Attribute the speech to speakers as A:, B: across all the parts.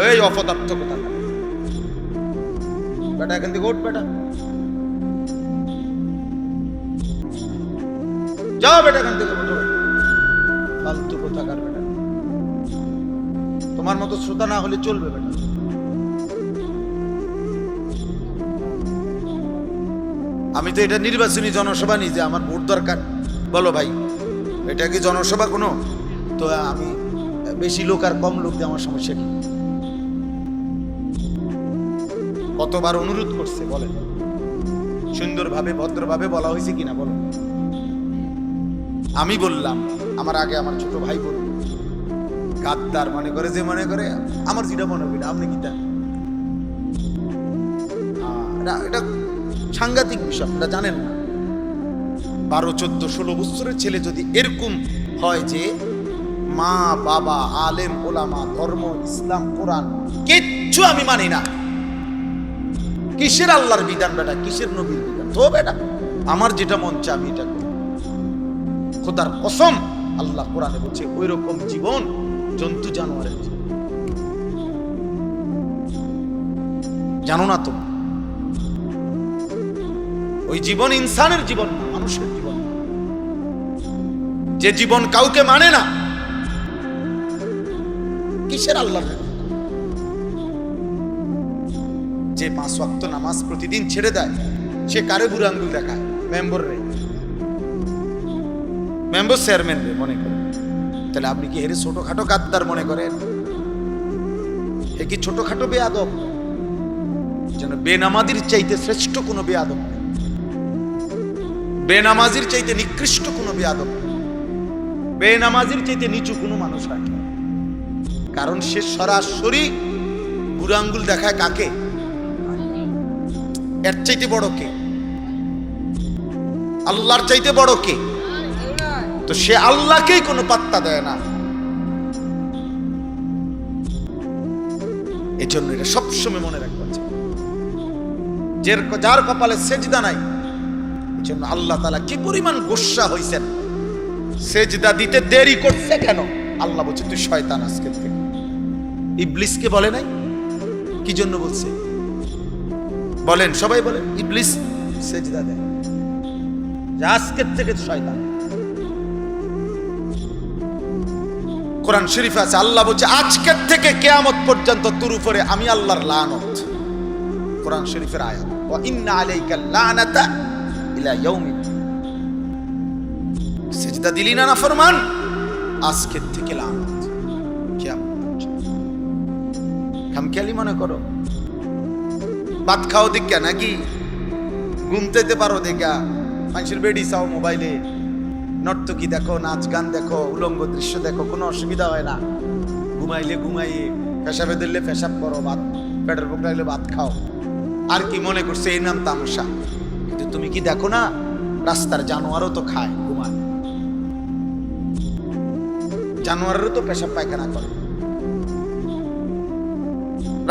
A: এই অপদার্থ কথা বেটা, এখান থেকে ওঠ বেটা, যাও বেটা এখান থেকে, ওঠো ফালতু কোথাকার বেটা। তোমার মতো শ্রোতা না হলে চলবে বেটা। আমি তো এটা নির্বাচনী জনসভা নি যে আমার ভোট দরকার, বলো ভাই এটা কি জনসভা কোনো? তো আমি বেশি লোক আর কম লোক দিয়ে আমার সমস্যা কি? কতবার অনুরোধ করছে বলেন, সুন্দরভাবে ভদ্রভাবে বলা হয়েছে কিনা বলো? আমি বললাম, আমার আগে আমার ছোট ভাই বলল, গাদ্দার মনে করে যে মনে করে, আমার যেটা মনে করি আপনি কি তা, এটা সাংঘাতিক বিষয়, আপনারা জানেন না। 12, 14, 16 বছরের ছেলে যদি এরকম হয় যে মা বাবা আলেম ওলামা ধর্ম ইসলাম কোরআন কিচ্ছু আমি মানি না, কিসের আল্লাহর বিধান বেটা, কিসের নবীর বিধান? তো বেটা আমার যেটা মন চায় আমি এটা করি। খোদার কসম আল্লাহ কোরআনে বলছে ওই রকম জীবন জন্তু জানোয়ারের জীবন। জানো না তো, ওই জীবন ইনসানের জীবন না, মানুষের জীবন। যে জীবন কাউকে মানে না, কিসের আল্লাহ? যে 5 ওয়াক্ত নামাজ প্রতিদিন ছেড়ে দেয়, সে কারে বুড়ো আঙ্গুল দেখায়? মেম্বার রে, মেম্বার চেয়ারম্যান রে মনে করে। তাহলে আপনি কি হেরে ছোটখাটো গাদ্দার মনে করেন? এ কি ছোটখাটো বেয়াদব? যেন বেনামাজির চাইতে শ্রেষ্ঠ কোনো বেয়াদব নেই, বেনামাজির চাইতে নিকৃষ্ট কোনো বেয়াদব, বেনামাজির চাইতে নিচু কোনো মানুষ হয় না। কারণ সে সরাসরি বুড়ো আঙ্গুল দেখায় কাকে? এর চাইতে বড় কে? আল্লাহর চাইতে বড় কে? তো সে আল্লাহকেই কোনো পাত্তা দেয় না। এজন্য এটা সবসময় মনে রাখতে হবে, যার কপালে সেজদা নাই, এজন্য আল্লাহ তাআলা কি পরিমাণ গোসা হইছেন, সেজদা দিতে দেরি করছে কেন? আল্লাহ বলছে তুই শয়তান আজকে থেকে। ইবলিসকে বলে নাই? কি জন্য বলছে বলেন, সবাই বলেন। ইবলিস সেজদা দেয়, আজকের থেকে শয়তান। কোরআন শরীফে আছে, আল্লাহ বলছে আজকের থেকে কিয়ামত পর্যন্ত তোর উপরে আমি আল্লাহর লানত। কোরআন শরীফের আয়াত, ওয়া ইন্না আলাইকাল লানাতা ইলা ইয়াউমিন। সিজদা দিলি না নাফরমান, আজকের থেকে লানত কিয়ামত পর্যন্ত। খামখেয়ালি মনে করো, ভাত খাও দেখা নাকি, ঘুমতেতে পারো দেখা, মানুষের বেডি চাও মোবাইলে, নর্তকী দেখো, নাচ গান দেখো, উলঙ্গ দৃশ্য দেখো, কোনো অসুবিধা হয় না। ঘুমাইলে ঘুমাইয়ে, পেশাবে দিলে পেশাব করো, ভাত পেটের ভোক লাগলে ভাত খাও। আর কি মনে করছে এই নাম তামাশা? কিন্তু তুমি কি দেখো না, রাস্তার জানোয়ারও তো খায়, ঘুমায়, জানোয়ারেরও তো পেশাব পায়খানা করে,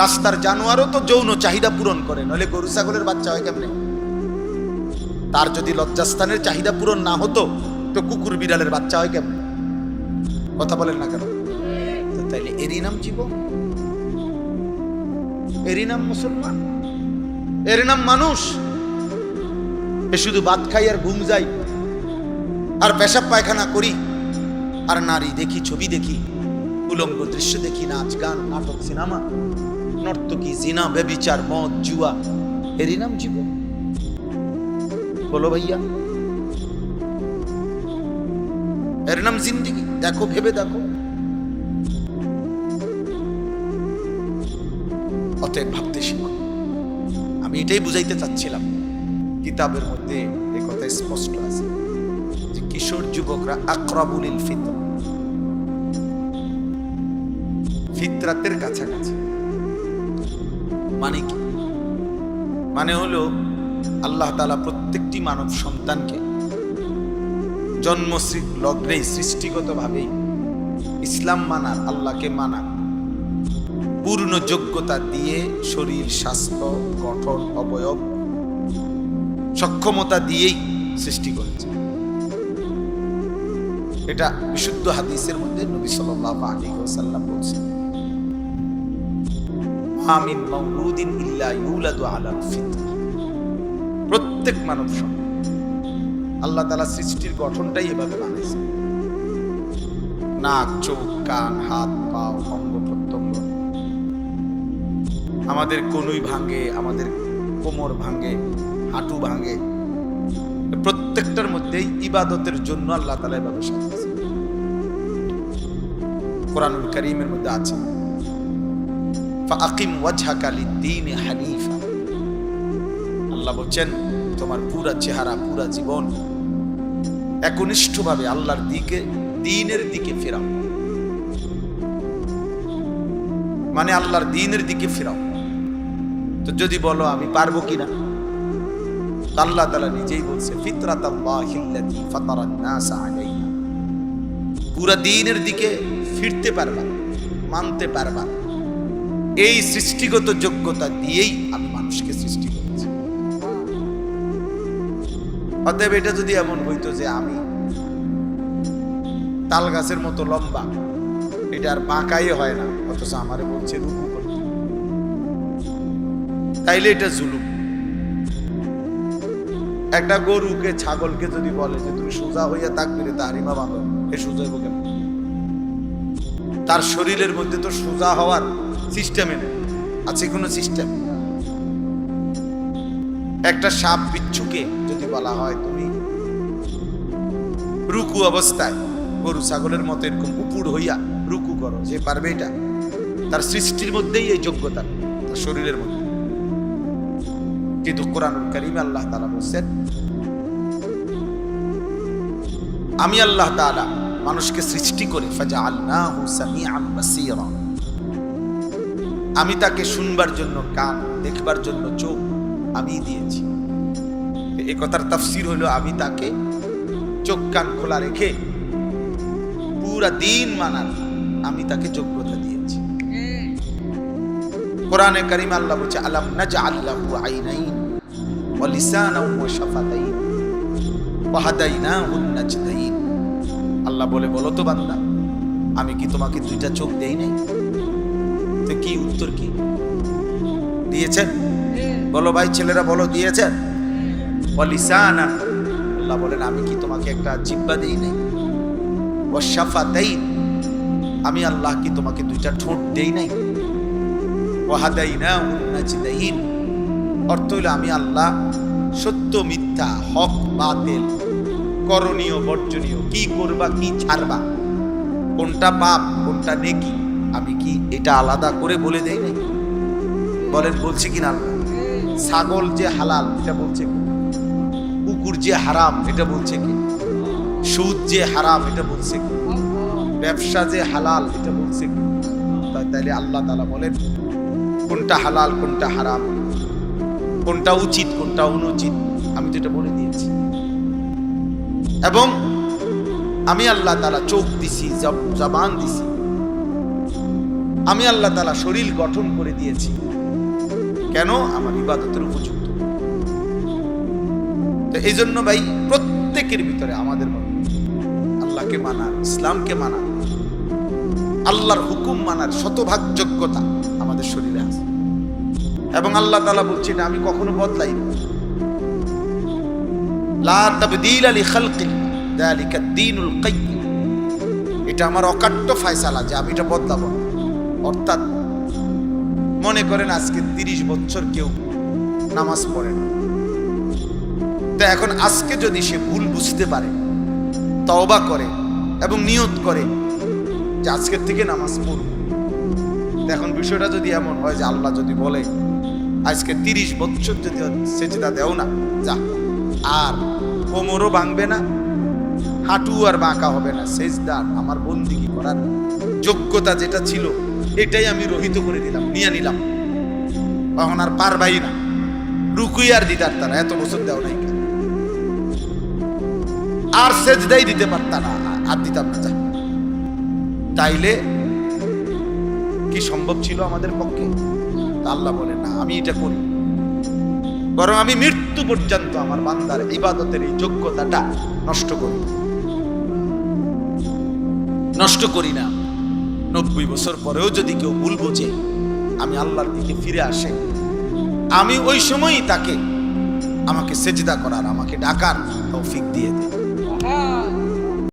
A: রাস্তার জানোয়ারও তো যৌন চাহিদা পূরণ করে, নইলে গরু ছাগলের বাচ্চা হয় কেমনে? তার যদি লজ্জাস্থানের চাহিদা পূরণ না হতো তো কুকুর বিড়ালের বাচ্চা হয় কেমন? কথা বলেন না কেন? তাইলে এরই নাম জীবন, এরই নাম মুসলমান, এর নাম মানুষ। এ শুধু ভাত খাই আর ঘুম যাই আর পেশাব পায়খানা করি আর নারী দেখি, ছবি দেখি, উলঙ্গ দৃশ্য দেখি, নাচ গান নাটক সিনেমা, নর্তকী, জিনা, ব্যভিচার, মদ, জুয়া, এরই নাম জীবন? বলো ভাইয়া, এর নাম জিন্দেগি? দেখো, ভেবে দেখো। অতএব ভাবতে শিখো। আমি এটাই বুঝাইতে চাচ্ছিলাম, কিতাবের মধ্যে এই কথা স্পষ্ট আছে যে কিশোর যুবকরা আকরাবুল ফিতর, ফিতরাতের কাছাকাছি। মানে কি? মানে হলো আল্লাহ তাআলা প্রত্যেকটি মানব সন্তানকে জন্ম লগ্নেই সৃষ্টিগতভাবেই ইসলাম মানার, আল্লাহকে মানার পূর্ণ যোগ্যতা দিয়ে শরীর, স্বাস্থ্য, গঠন, অবয়ব, সক্ষমতা দিয়েই সৃষ্টি করেছে। এটা বিশুদ্ধ হাদিসের মধ্যে নবী সাল্লাল্লাহু আলাইহি ওয়াসাল্লাম বলছেন। মা মিন মাউলুদিন ইল্লা ইউলাদু আলাল ফিতরা। প্রত্যেক মানব সন্তান আল্লাহ তাআলা সৃষ্টির গঠনটাই এভাবে বানাইছে। নাক, চোখ, কান, হাত, পা, অঙ্গ প্রত্যঙ্গ, আমাদের কনুই ভাঙে, আমাদের কোমর ভাঙে, হাঁটু ভাঙে, প্রত্যেকটার মধ্যেই ইবাদতের জন্য আল্লাহ তাআলা এভাবে সাজিয়েছে। কোরআনুল কারীমের মধ্যে আছে ফাআকিম ওয়াজহাকা লিদ-দীনি হানিফা। আল্লাহ বলেন তোমার পুরা চেহারা, পুরা জীবন একনিষ্ঠভাবে আল্লাহর দিকে, দ্বীনের দিকে ফেরাও, মানে আল্লাহর দ্বীনের দিকে ফেরাও। তো যদি বলো আমি পারবো কিনা, আল্লাহ তাআলা নিজেই বলছে ফিতরাতাল্লাহিল্লাতী ফাতারান নাস আলাইহা, পুরা দ্বীনের দিকে ফিরতে পারবা, মানতে পারবা, এই সৃষ্টিগত যোগ্যতা দিয়েই আমি মানুষকে সৃষ্টি করেছি। অতএব এটা যদি এমন হইতো যে আমি তাল গাছের মতো লম্বা, এটা আর বাঁকাই হয় না, অথচ আমারে বলছে রুকু করতে, তাইলে এটা জুলুম। একটা গরুকে, ছাগলকে যদি বলে যে তুমি সোজা হইয়া তাকবীরে তাহরিমা বাঁধো, এ সোজা হইব কেন? তার শরীরের মধ্যে তো সোজা হওয়ার সিস্টেমে নেই, আছে কোনো সিস্টেম? একটা সাপ বিচ্ছুকে যদি বলা হয় তুমি রুকু অবস্থায় গরু ছাগলের মতো এরকম উপুড় হইয়া রুকু করো, যে পারবে? এটা তার সৃষ্টির মধ্যেই এই যোগ্যতা, তার শরীরের মধ্যে। কিন্তু কোরআনুল কারীমে আল্লাহ তাআলা বলেন আমি আল্লাহ তাআলা মানুষকে সৃষ্টি করে ফাজআলনাহু সামিআন বাসীরা, আমি তাকে শুনবার জন্য কান, দেখবার জন্য চোখ আমি দিয়েছি। এই কথার তাফসীর হলো আমি তাকে চোখ কান খোলা রেখে পুরা দিন মানার আমি তাকে যোগ্যতা দিয়েছি। কোরআনে কারীমে আল্লাহ বলছে আলাম নাজআল লাহু আইনাইন ওয়া লিসানান ওয়া শাফাতাইন ওয়া হাদাইনাহুন নাজদাইন। আল্লাহ বলে বলো তো বান্দা, আমি কি তোমাকে দুইটা চোখ দেই নাই? তো কি উত্তর কি দিয়েছেন? বলো ভাই, ছেলেরা বলো, দিয়েছেন? ওয়া লিসানান, আল্লাহ বলেন আমি কি তোমাকে একটা জিহ্বা দেই নাই? ওয়া শাফাতাইন, আমি আল্লাহ কি তোমাকে দুইটা ঠোঁট দেই নাই? ওয়া হাদাইনাহুন নাজদাইন, অর্থ হলো আমি আল্লাহ সত্য মিথ্যা, হক বাতিল, করণীয় বর্জনীয়, কি করবা কি ছাড়বা, কোনটা পাপ কোনটা নেকি, আমি কি এটা আলাদা করে বলে দেই নাই? বলেন বলছি কিনা? ছাগল যে হালাল এটা বলছে কি? কুকুর যে হারাম এটা বলছে কি? সুদ যে হারাম এটা বলছে কি? ব্যবসা যে হালাল এটা বলছে কি? তাইলে আল্লাহ তাআলা বলেন কোনটা হালাল কোনটা হারাম, কোনটা উচিত কোনটা অনুচিত, আমি তো এটা বলে দিয়েছি। এবং আমি আল্লাহ তাআলা চোখ দিছি, জবান দিছি, আমি আল্লাহ তাআলা শরীর গঠন করে দিয়েছি, কেন? আমার ইবাদতের উপযুক্ত। তো এই জন্য ভাই প্রত্যেকের ভিতরে আমাদের আল্লাহকে মানার, ইসলামকে মানার, আল্লাহর হুকুম মানার শতভাগ যোগ্যতা আমাদের শরীরে আছে। এবং আল্লাহ তাআলা বলছেন আমি কখনো বদলাই না, লা তাবদীলা লিখালকিল্লাহ যালিকা দ্বীনুল কাইয়্যিম, এটা আমার অকাট্য ফয়সালা যে আমি এটা বদলাবো না। অর্থাৎ মনে করেন আজকে 30 বছর কেউ নামাজ পড়ে না, তো এখন আজকে যদি সে ভুল বুঝতে পারে, তওবা করে এবং নিয়ত করে যে আজকের থেকে নামাজ পড়ব, এখন বিষয়টা যদি এমন হয় যে আল্লাহ যদি বলে আজকে 30 বছর যদি সেজদা দেও না, যা আর কোমরও ভাঙবে না, হাঁটু আর বাঁকা হবে না, সেজদা আমার বন্দিগি করার যোগ্যতা যেটা ছিল এটাই আমি রহিত করে দিলাম, নিয়ে নিলাম, তখন আর পারবাই না, রুকুই আর দিদার তারা এত বছর দেও নাই, আর সেজদাই দিতে পারতা না, আর দিতাম না, যা। তাইলে কি সম্ভব ছিল আমাদের পক্ষে? আল্লাহ বলে না, আমি এটা করি, বরং আমি মৃত্যু পর্যন্ত আমার বান্দার ইবাদতের এই যোগ্যতাটা নষ্ট করি না। 90 বছর পরেও যদি কেউ ভুল বোঝে আমি আল্লাহর দিকে ফিরে আসে, আমি ওই সময়ই তাকে আমাকে সেজদা করার, আমাকে ডাকার তৌফিক দিয়ে দিই।